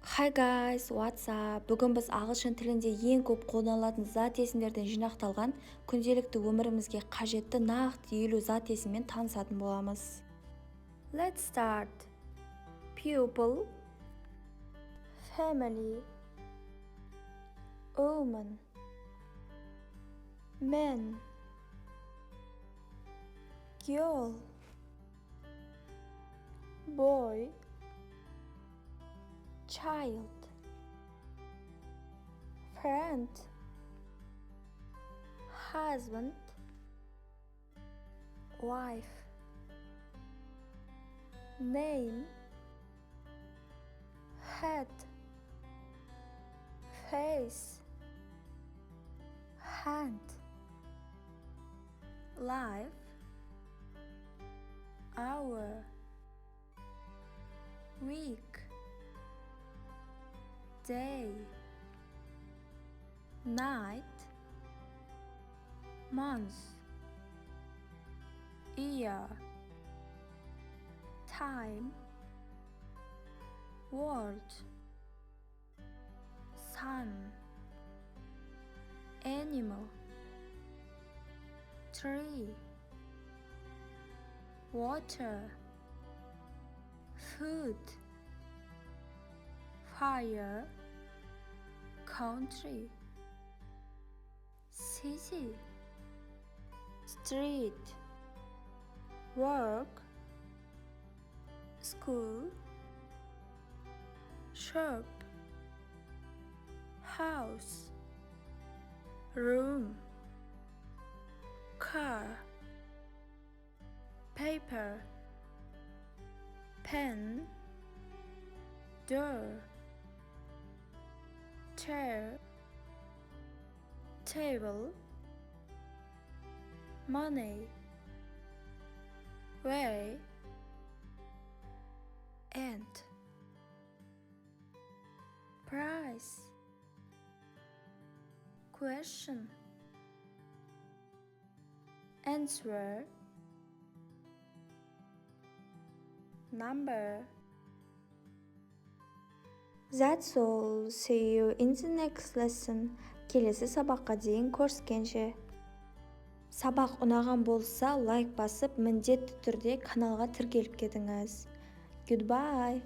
Hi guys, what's up? Бүгін біз ағылшын тілінде ең көп қолданылатын зат есімдерден жинақталған күнделікті өмірімізге қажетті нақты елу зат есіммен танысатын боламыз. Let's start. Pupil, family, woman, man, girl, boy, child, friend, husband, wife, name, head, face, hand, life, hour, week, day, night, month, year, time, world, sun, animal, tree, water, food, fire, country, city, street, work, school, shop, house, room, car, paper, pen, door, chair, table, money, way, and price, question, answer, number. That's all. See you in the next lesson. Келесі сабаққа дейін көріскенше. Сабақ ұнаған болса, лайк басып, міндетті түрде каналға тіркеліп кетіңіз. Goodbye.